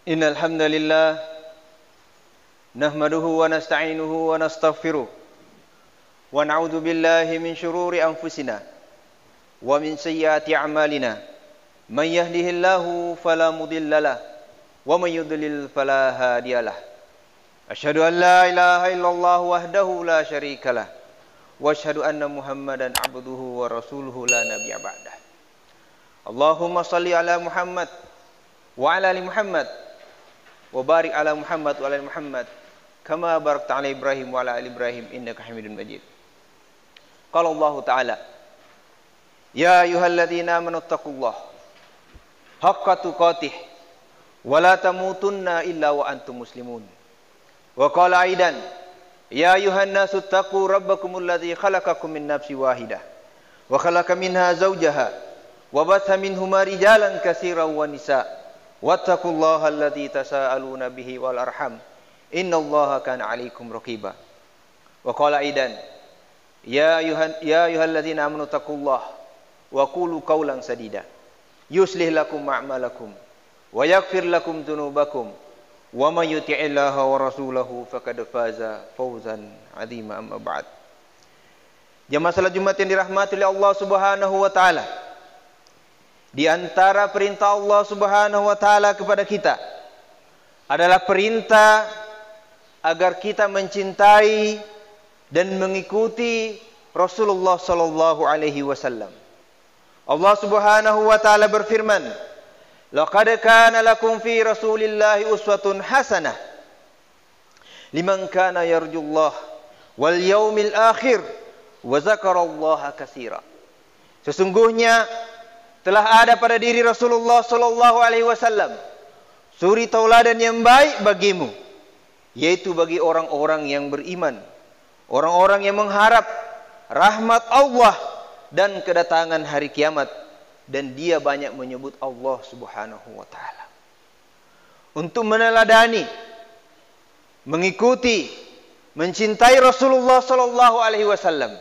Innal hamdalillah nahmaduhu wa nasta'inuhu wa nastaghfiruh wa na'udzu billahi min shururi anfusina wa min sayyiati a'malina man yahdihillahu fala mudhillalah wa man yudlil fala hadiyalah asyhadu an la ilaha illallah wahdahu la syarikalah wa asyhadu anna muhammadan abduhu wa rasuluhu la nabiyya ba'dah. Allahumma shalli ala Muhammad wa ala ali Muhammad wa barik ala Muhammad wa ala ali Muhammad kama barakta ala Ibrahim wa ala ali Ibrahim innaka Hamidun Majid. Qala Allah Ta'ala ya ayyuhalladzina amanu taqullaha haqqa tuqatih wa la tamutunna illa wa antum muslimun. Wa qala aidan ya ayyuhan nasu taqu rabbakumul ladzi khalaqakum min nafsin wahidah wa khalaqa minha zawjaha wa batha minhuma rijalan katsiran wa nisaa wattaqullaha alladzi tasaaluna bihi wal arham innallaha kana 'alaikum raqiba. Wa qala aidan ya ayyuhalladzina amanu taqullaha wa qulu qawlan sadida yuslih lakum a'malakum wa yaghfir lakum dzunubakum wa may yuti'illaha wa rasulahu faqad faza fawzan 'azima. Amma ba'd. Jamaah salat Jumat yang dirahmati oleh Allah Subhanahu wa taala, di antara perintah Allah Subhanahu wa taala kepada kita adalah perintah agar kita mencintai dan mengikuti Rasulullah sallallahu alaihi wasallam. Allah Subhanahu wa taala berfirman, "Laqad kana lakum fi Rasulillahi uswatun hasanah liman kana yarjullah wal yaumil akhir wa dzakarallaha katsira." Sesungguhnya telah ada pada diri Rasulullah sallallahu alaihi wasallam suri tauladan yang baik bagimu, yaitu bagi orang-orang yang beriman, orang-orang yang mengharap rahmat Allah dan kedatangan hari kiamat, dan dia banyak menyebut Allah Subhanahu wa taala. Untuk meneladani, mengikuti, mencintai Rasulullah sallallahu alaihi wasallam,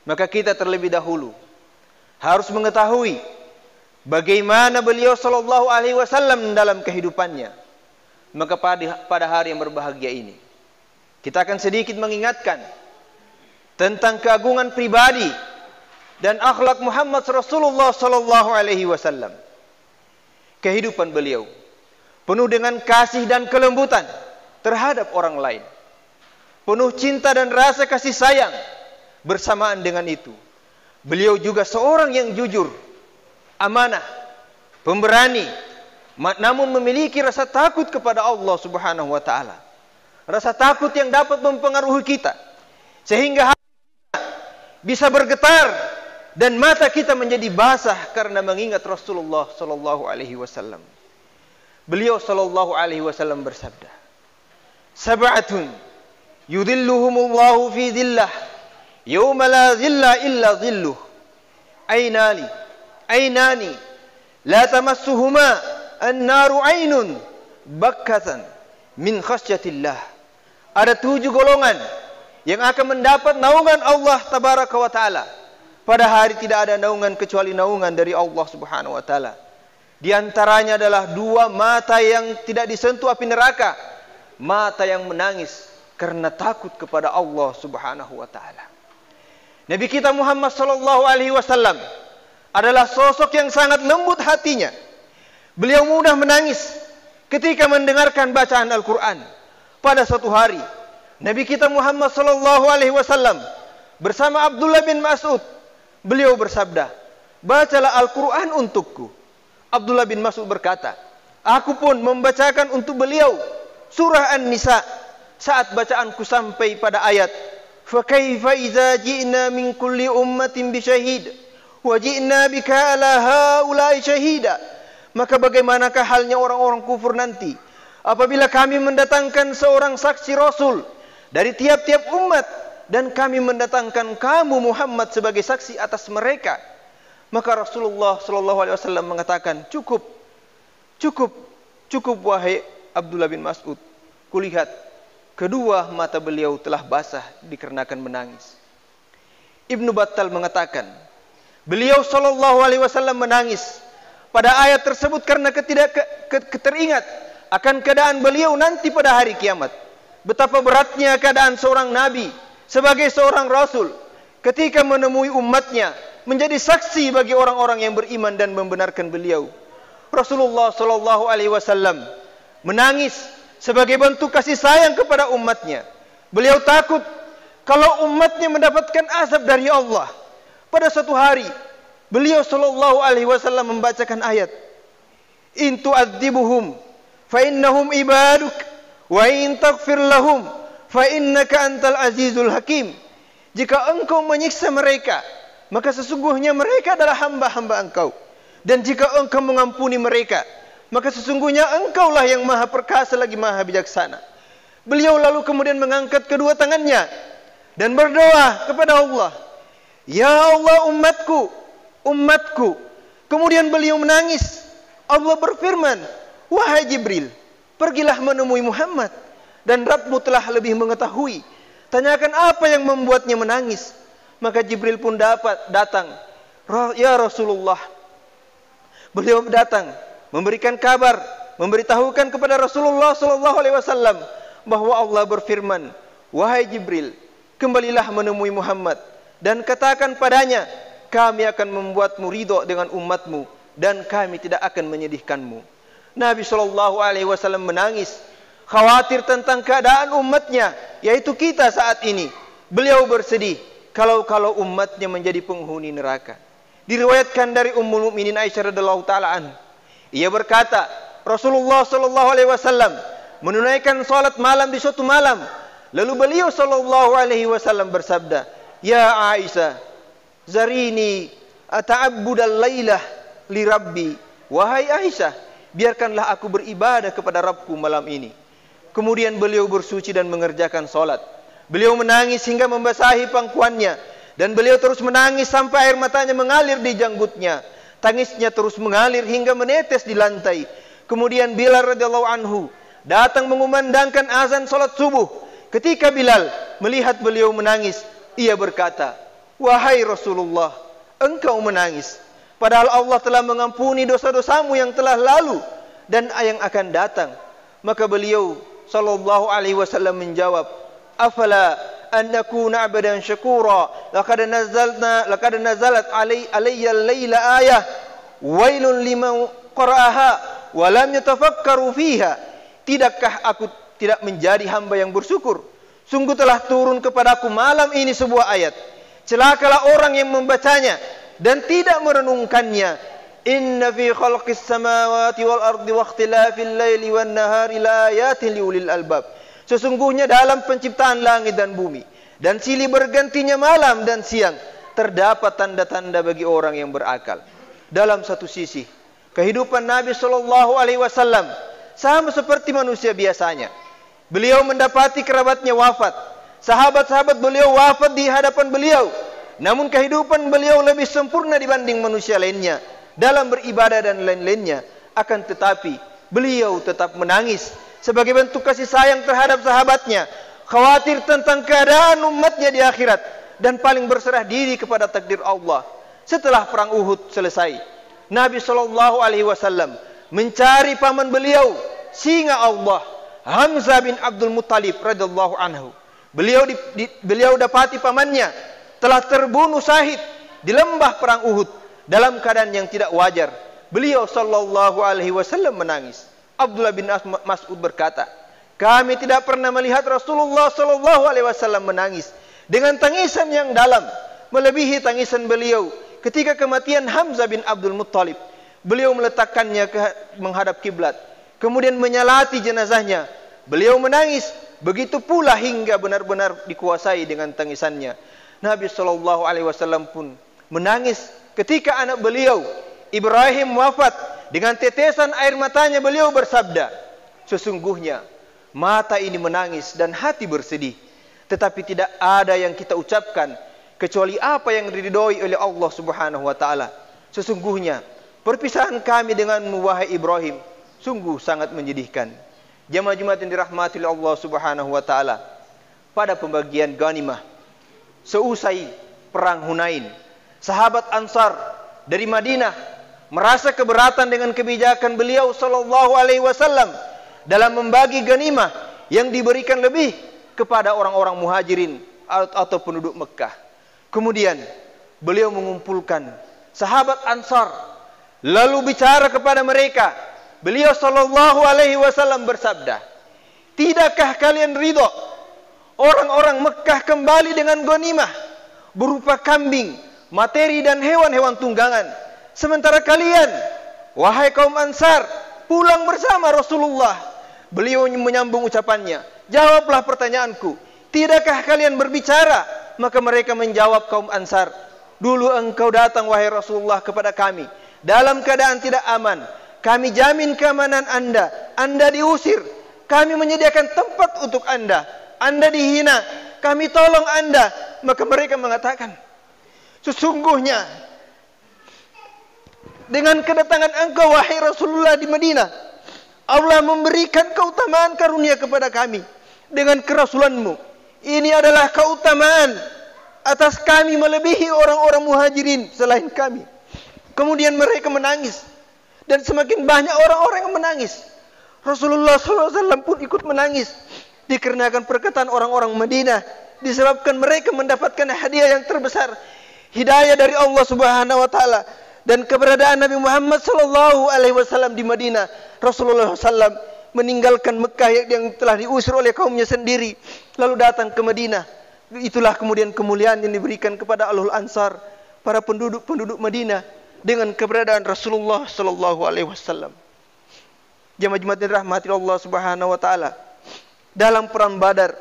maka kita terlebih dahulu harus mengetahui bagaimana beliau sallallahu alaihi wasallam dalam kehidupannya. Maka pada hari yang berbahagia ini kita akan sedikit mengingatkan tentang keagungan pribadi dan akhlak Muhammad Rasulullah sallallahu alaihi wasallam. Kehidupan beliau penuh dengan kasih dan kelembutan terhadap orang lain, penuh cinta dan rasa kasih sayang. Bersamaan dengan itu, beliau juga seorang yang jujur, amanah, pemberani, namun memiliki rasa takut kepada Allah Subhanahu wa taala. Rasa takut yang dapat mempengaruhi kita sehingga hati kita bisa bergetar dan mata kita menjadi basah karena mengingat Rasulullah sallallahu alaihi wasallam. Beliau sallallahu alaihi wasallam bersabda, "Sab'atun yudhilluhumullahu fi dhillah yauma la dhilla illa dhilluh. Ainani la tamassuhuma an-naru ainun bakkatan min khasyatillah." Ada 7 golongan yang akan mendapat naungan Allah tabaraka wa taala. Pada hari tidak ada naungan kecuali naungan dari Allah Subhanahu wa taala. Di antaranya adalah 2 mata yang tidak disentuh api neraka, mata yang menangis karena takut kepada Allah Subhanahu wa taala. Nabi kita Muhammad sallallahu alaihi wasallam adalah sosok yang sangat lembut hatinya. Beliau mudah menangis ketika mendengarkan bacaan Al-Quran. Pada suatu hari, Nabi kita Muhammad sallallahu alaihi wasallam bersama Abdullah bin Mas'ud, beliau bersabda, "Bacalah Al-Quran untukku." Abdullah bin Mas'ud berkata, "Aku pun membacakan untuk beliau surah An-Nisa saat bacaanku sampai pada ayat, fa kaifa idza ji'na min kulli ummatin bi syahid wa ji'na bika ala haula'i syahida." Maka bagaimanakah halnya orang-orang kufur nanti apabila kami mendatangkan seorang saksi Rasul dari tiap-tiap umat dan kami mendatangkan kamu Muhammad sebagai saksi atas mereka. Maka Rasulullah sallallahu alaihi wasallam mengatakan, cukup wahai Abdullah bin Mas'ud. Kulihat kedua mata beliau telah basah dikarenakan menangis. Ibnu Battal mengatakan, beliau sallallahu alaihi wasallam menangis pada ayat tersebut karena teringat akan keadaan beliau nanti pada hari kiamat. Betapa beratnya keadaan seorang nabi sebagai seorang rasul ketika menemui umatnya, menjadi saksi bagi orang-orang yang beriman dan membenarkan beliau. Rasulullah sallallahu alaihi wasallam menangis sebagai bentuk kasih sayang kepada umatnya. Beliau takut kalau umatnya mendapatkan azab dari Allah. Pada suatu hari, beliau sallallahu alaihi wasallam membacakan ayat, "In tu'adzibuhum fa innahum ibaduk wa in taghfir lahum fa innaka antal azizul hakim." Jika engkau menyiksa mereka, maka sesungguhnya mereka adalah hamba-hamba engkau. Dan jika engkau mengampuni mereka, maka sesungguhnya engkaulah yang maha perkasa lagi maha bijaksana. Beliau lalu kemudian mengangkat kedua tangannya dan berdoa kepada Allah, "Ya Allah, umatku, umatku." Kemudian beliau menangis. Allah berfirman, "Wahai Jibril, pergilah menemui Muhammad, dan Rabbmu telah lebih mengetahui. Tanyakan apa yang membuatnya menangis." Maka Jibril pun datang. "Ya Rasulullah." Beliau datang memberikan kabar, memberitahukan kepada Rasulullah sallallahu alaihi wasallam bahwa Allah berfirman, "Wahai Jibril, kembalilah menemui Muhammad dan katakan padanya, kami akan membuatmu ridho dengan umatmu dan kami tidak akan menyedihkanmu." Nabi sallallahu alaihi wasallam menangis, khawatir tentang keadaan umatnya, yaitu kita saat ini. Beliau bersedih kalau umatnya menjadi penghuni neraka. Diriwayatkan dari Ummul Mukminin Aisyah radhiyallahu taala anha, ia berkata, Rasulullah sallallahu alaihi wasallam menunaikan salat malam di suatu malam. Lalu beliau sallallahu alaihi wasallam bersabda, "Ya Aisyah, zarini ata'abbudal lailah li Rabbi." Wahai Aisyah, biarkanlah aku beribadah kepada Rabbku malam ini. Kemudian beliau bersuci dan mengerjakan salat. Beliau menangis hingga membasahi pangkuannya, dan beliau terus menangis sampai air matanya mengalir di janggutnya. Tangisnya terus mengalir hingga menetes di lantai. Kemudian Bilal radhiyallahu anhu datang mengumandangkan azan salat subuh. Ketika Bilal melihat beliau menangis, ia berkata, "Wahai Rasulullah, engkau menangis, padahal Allah telah mengampuni dosa-dosamu yang telah lalu dan yang akan datang." Maka beliau sallallahu alaihi wasallam menjawab, "Afala an nakuna 'abdan syakura, laqad nazalat alayya al-laila ayah wailun liman qara'aha wa lam yatafakkaru fiha." Tidakkah aku tidak menjadi hamba yang bersyukur? Sungguh telah turun kepadaku malam ini sebuah ayat. Celakalah orang yang membacanya dan tidak merenungkannya. Inna fi khalqis samawati wal ardi wa ikhtilafil laili wan nahari laayatin liulil albab. Sesungguhnya dalam penciptaan langit dan bumi dan silih bergantinya malam dan siang terdapat tanda-tanda bagi orang yang berakal. Dalam satu sisi, kehidupan Nabi sallallahu alaihi wasallam sama seperti manusia biasanya. Beliau mendapati kerabatnya wafat. Sahabat-sahabat beliau wafat di hadapan beliau. Namun kehidupan beliau lebih sempurna dibanding manusia lainnya dalam beribadah dan lain-lainnya. Akan tetapi beliau tetap menangis sebagai bentuk kasih sayang terhadap sahabatnya, khawatir tentang keadaan umatnya di akhirat, dan paling berserah diri kepada takdir Allah. Setelah perang Uhud selesai, Nabi sallallahu alaihi wasallam mencari paman beliau, singa Allah, Hamzah bin Abdul Muttalib radhiyallahu anhu. Beliau dapati pamannya telah terbunuh syahid di lembah perang Uhud dalam keadaan yang tidak wajar. Beliau sallallahu alaihi wasallam menangis. Abdullah bin Mas'ud berkata, "Kami tidak pernah melihat Rasulullah sallallahu alaihi wasallam menangis dengan tangisan yang dalam melebihi tangisan beliau ketika kematian Hamzah bin Abdul Muttalib. Beliau meletakkannya menghadap kiblat, kemudian menyalati jenazahnya. Beliau menangis, begitu pula hingga benar-benar dikuasai dengan tangisannya. Nabi sallallahu alaihi wasallam pun menangis ketika anak beliau Ibrahim wafat. Dengan tetesan air matanya beliau bersabda, "Sesungguhnya mata ini menangis dan hati bersedih, tetapi tidak ada yang kita ucapkan kecuali apa yang diridhoi oleh Allah Subhanahu wa taala. Sesungguhnya perpisahan kami denganmu wahai Ibrahim sungguh sangat menyedihkan." Jamaah Jumat yang dirahmati oleh Allah Subhanahu wa taala, pada pembagian ghanimah seusai perang Hunain, sahabat Ansar dari Madinah merasa keberatan dengan kebijakan beliau sallallahu alaihi wasallam dalam membagi ghanimah yang diberikan lebih kepada orang-orang muhajirin atau penduduk Mekah. Kemudian beliau mengumpulkan sahabat Ansar, lalu bicara kepada mereka. Beliau sallallahu alaihi wasallam bersabda, "Tidakkah kalian ridho orang-orang Mekah kembali dengan ghanimah berupa kambing, materi dan hewan-hewan tunggangan, sementara kalian, wahai kaum Ansar, pulang bersama Rasulullah?" Beliau menyambung ucapannya, "Jawablah pertanyaanku, tidakkah kalian berbicara?" Maka mereka menjawab kaum Ansar, "Dulu engkau datang wahai Rasulullah kepada kami dalam keadaan tidak aman. Kami jamin keamanan Anda. Anda diusir, kami menyediakan tempat untuk Anda. Anda dihina, kami tolong Anda." Maka mereka mengatakan, "Sesungguhnya dengan kedatangan engkau wahai Rasulullah di Madinah, Allah memberikan keutamaan karunia kepada kami dengan kerasulanmu. Ini adalah keutamaan atas kami melebihi orang-orang muhajirin selain kami." Kemudian mereka menangis, dan semakin banyak orang-orang yang menangis. Rasulullah SAW pun ikut menangis dikarenakan perkataan orang-orang Madinah, disebabkan mereka mendapatkan hadiah yang terbesar, hidayah dari Allah Subhanahu wa taala, dan keberadaan Nabi Muhammad sallallahu alaihi wasallam di Madinah. Rasulullah SAW meninggalkan Mekah yang telah diusir oleh kaumnya sendiri, lalu datang ke Madinah. Itulah kemudian kemuliaan yang diberikan kepada Ahlul Ansar, para penduduk Madinah, dengan keberadaan Rasulullah sallallahu alaihi wasallam. Jemaah-jemaah yang dirahmati Allah Subhanahu wa taala, dalam perang Badar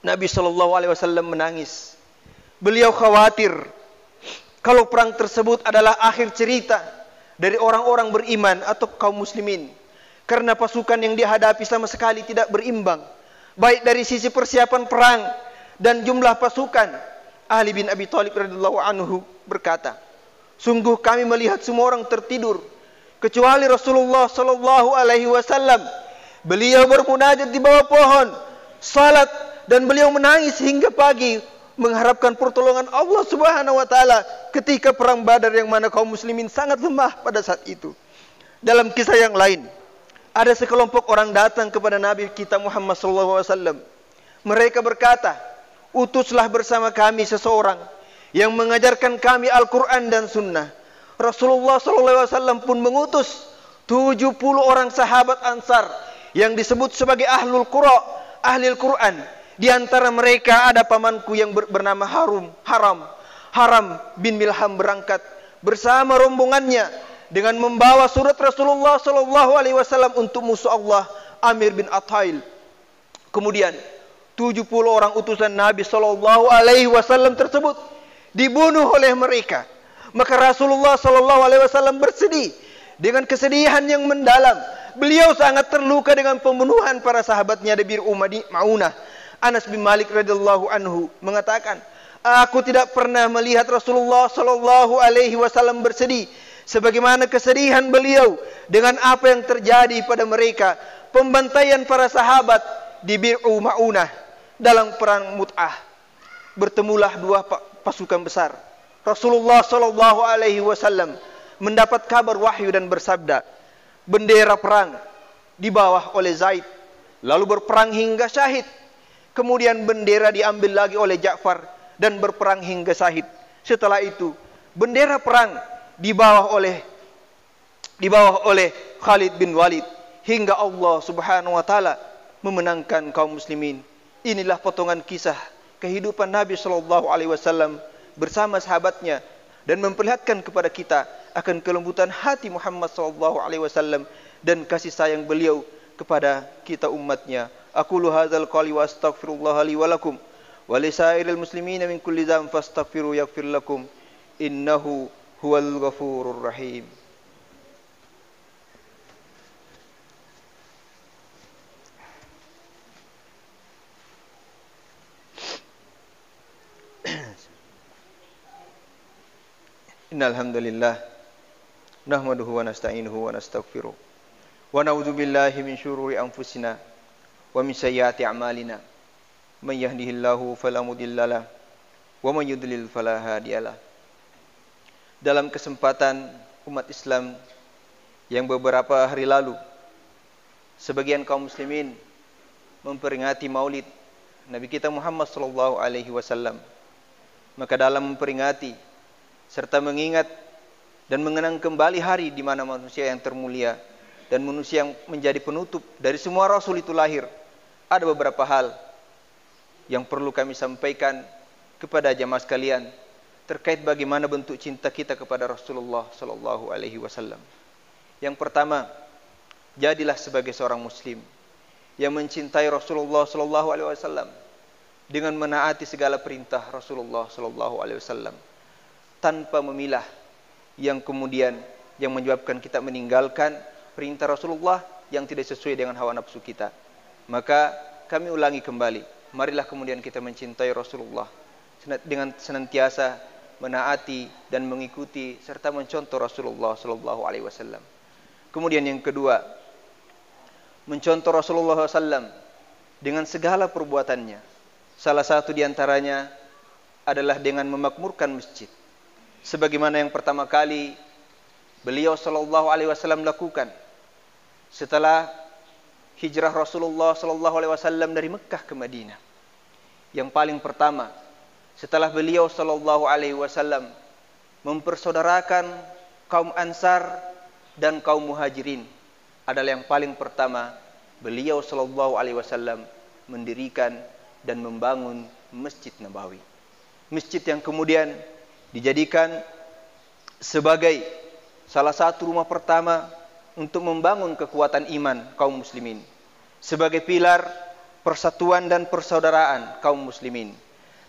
Nabi sallallahu alaihi wasallam menangis. Beliau khawatir kalau perang tersebut adalah akhir cerita dari orang-orang beriman atau kaum muslimin, karena pasukan yang dihadapi sama sekali tidak berimbang, baik dari sisi persiapan perang dan jumlah pasukan. Ali bin Abi Thalib radhiyallahu anhu berkata, "Sungguh kami melihat semua orang tertidur kecuali Rasulullah sallallahu alaihi wasallam. Beliau bermunajat di bawah pohon, salat, dan beliau menangis hingga pagi mengharapkan pertolongan Allah Subhanahu wa taala ketika perang Badar yang mana kaum muslimin sangat lemah pada saat itu." Dalam kisah yang lain, ada sekelompok orang datang kepada Nabi kita Muhammad SAW. Mereka berkata, "Utuslah bersama kami seseorang yang mengajarkan kami Al-Quran dan Sunnah." Rasulullah SAW pun mengutus 70 orang sahabat Ansar yang disebut sebagai Ahlul Qura, Ahli Al-Quran. Di antara mereka ada pamanku yang bernama Haram bin Milham berangkat bersama rombongannya dengan membawa surat Rasulullah SAW untuk musuh Allah Amir bin Athail. Kemudian 70 orang utusan Nabi SAW tersebut dibunuh oleh mereka. Maka Rasulullah SAW bersedih dengan kesedihan yang mendalam. Beliau sangat terluka dengan pembunuhan para sahabatnya di Bir Ma'unah. Anas bin Malik radhiyallahu anhu mengatakan, "Aku tidak pernah melihat Rasulullah sallallahu alaihi wasallam bersedih sebagaimana kesedihan beliau dengan apa yang terjadi pada mereka, pembantaian para sahabat di Bir Ma'unah dalam perang Mut'ah." Bertemulah dua pasukan besar. Rasulullah sallallahu alaihi wasallam mendapat kabar wahyu dan bersabda, "Bendera perang di bawah oleh Zaid, lalu berperang hingga syahid." Kemudian bendera diambil lagi oleh Ja'far dan berperang hingga syahid. Setelah itu bendera perang dibawa oleh Khalid bin Walid hingga Allah Subhanahu wa taala memenangkan kaum muslimin. Inilah potongan kisah kehidupan Nabi sallallahu alaihi wasallam bersama sahabatnya dan memperlihatkan kepada kita akan kelembutan hati Muhammad sallallahu alaihi wasallam dan kasih sayang beliau kepada kita umatnya. Aqulu hadzal qawli wa astaghfirullah li wa lakum wa li sairil muslimina min kulli dhanbin fastaghfiru yaghfir lakum innahu huwal ghafurur rahim. Innal hamdalillah nahmaduhu wa nasta'inuhu wa nastaghfiruh wa na'udzu billahi min syururi anfusina wa min sayyiati a'malina. Man yahdihillahu fala mudhillalah wa man yudlil fala hadiyalah. Dalam kesempatan umat Islam yang beberapa hari lalu sebagian kaum muslimin memperingati Maulid Nabi kita Muhammad sallallahu alaihi wasallam. Maka dalam memperingati serta mengingat dan mengenang kembali hari di mana manusia yang termulia dan manusia yang menjadi penutup dari semua rasul itu lahir, ada beberapa hal yang perlu kami sampaikan kepada jamaah sekalian terkait bagaimana bentuk cinta kita kepada Rasulullah sallallahu alaihi wasallam. Yang pertama, jadilah sebagai seorang muslim yang mencintai Rasulullah sallallahu alaihi wasallam dengan menaati segala perintah Rasulullah sallallahu alaihi wasallam tanpa memilah yang kemudian yang menyebabkan kita meninggalkan perintah Rasulullah yang tidak sesuai dengan hawa nafsu kita. Maka kami ulangi kembali, marilah kemudian kita mencintai Rasulullah dengan senantiasa menaati dan mengikuti serta mencontoh Rasulullah sallallahu alaihi wasallam. Kemudian yang kedua, mencontoh Rasulullah SAW dengan segala perbuatannya. Salah satu diantaranya adalah dengan memakmurkan masjid. Sebagaimana yang pertama kali beliau sallallahu alaihi wasallam lakukan setelah hijrah Rasulullah sallallahu alaihi wasallam dari Mekah ke Madinah. Yang paling pertama setelah beliau sallallahu alaihi wasallam mempersaudarakan kaum Ansar dan kaum Muhajirin, adalah yang paling pertama beliau sallallahu alaihi wasallam mendirikan dan membangun Masjid Nabawi. Masjid yang kemudian dijadikan sebagai salah satu rumah pertama untuk membangun kekuatan iman kaum muslimin, sebagai pilar persatuan dan persaudaraan kaum muslimin.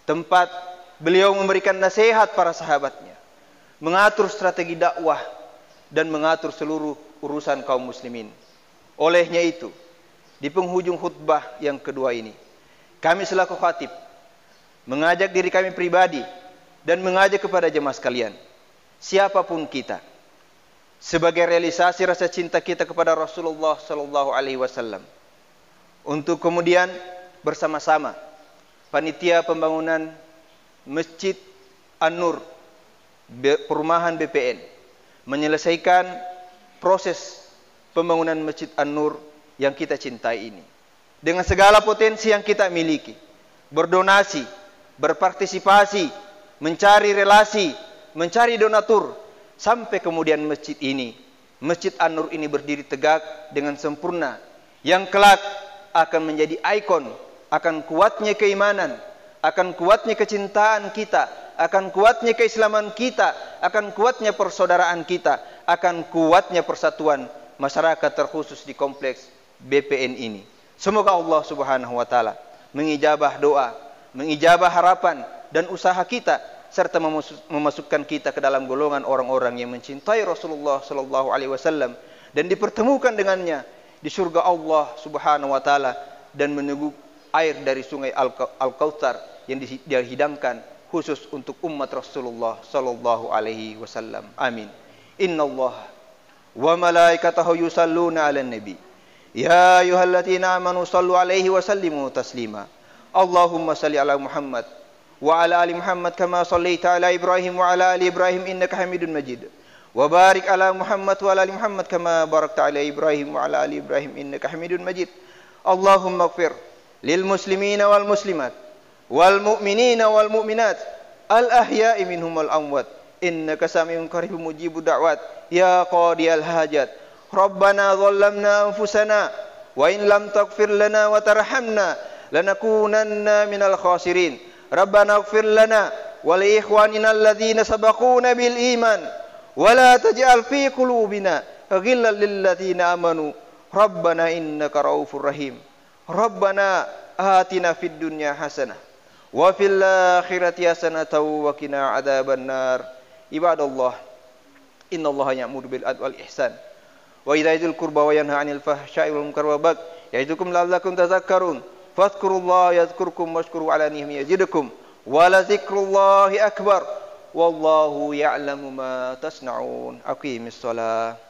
Tempat beliau memberikan nasihat para sahabatnya, mengatur strategi dakwah dan mengatur seluruh urusan kaum muslimin. Olehnya itu, di penghujung khutbah yang kedua ini, kami selaku khatib mengajak diri kami pribadi dan mengajak kepada jemaah sekalian, siapapun kita, sebagai realisasi rasa cinta kita kepada Rasulullah sallallahu alaihi wasallam, untuk kemudian bersama-sama panitia pembangunan Masjid An-Nur perumahan BPN menyelesaikan proses pembangunan Masjid An-Nur yang kita cintai ini dengan segala potensi yang kita miliki, berdonasi, berpartisipasi, mencari relasi, mencari donatur, sampai kemudian masjid ini, Masjid An-Nur ini berdiri tegak dengan sempurna, yang kelak akan menjadi ikon akan kuatnya keimanan, akan kuatnya kecintaan kita, akan kuatnya keislaman kita, akan kuatnya persaudaraan kita, akan kuatnya persatuan masyarakat terkhusus di kompleks BPN ini. Semoga Allah Subhanahu wa taala mengijabah doa, mengijabah harapan dan usaha kita, serta memasukkan kita ke dalam golongan orang-orang yang mencintai Rasulullah sallallahu alaihi wasallam dan dipertemukan dengannya di surga Allah Subhanahu wa taala dan meneguk air dari sungai Al-Kautsar yang dihidangkan khusus untuk umat Rasulullah sallallahu alaihi wasallam. Amin. Innallaha wa malaikatahu yusalluna 'alan nabi. Ya ayyuhalladzina amanu sallu alaihi wa sallimu taslima. Allahumma salli ala Muhammad wa ala ali Muhammad kama sallaita ala Ibrahim wa ala ali Ibrahim innaka Hamidun Majid. Wa barik ala Muhammad wa ala ali Muhammad kama barakta ala Ibrahim wa ala ali Ibrahim innaka Hamidun Majid. Allahumma ighfir lil muslimina wal muslimat wal mu'minina wal mu'minat al ahya'i minhum wal amwat innaka sami'un qaribun mujibud da'wat ya qadiyal hajat. Rabbana dhallamna anfusana wa in lam taghfir lana wa tarhamna lanakunanna minal khasirin. Rabbana ighfir lana wa li ikhwanina alladhina sabaquna bil iman wa la taj'al fi qulubina ghillan lil ladzina amanu Rabbana innaka raufur rahim. Rabbana atina fid dunya hasanah wa fil akhirati hasanatan wa qina adzabannar. Ibadallah, innallaha ya'muru bil adli wal ihsan wa idza'il qurba wa yanha 'anil fahsya'i wal munkari wal baghi ya'idukum la'allakum tadhakkarun. Fadhkurullaha yadhkurkum washkuru 'ala ni'amihi yazidukum wa la dzikrullahi akbar wallahu ya'lamu ma tasna'un. Aqimis shalah.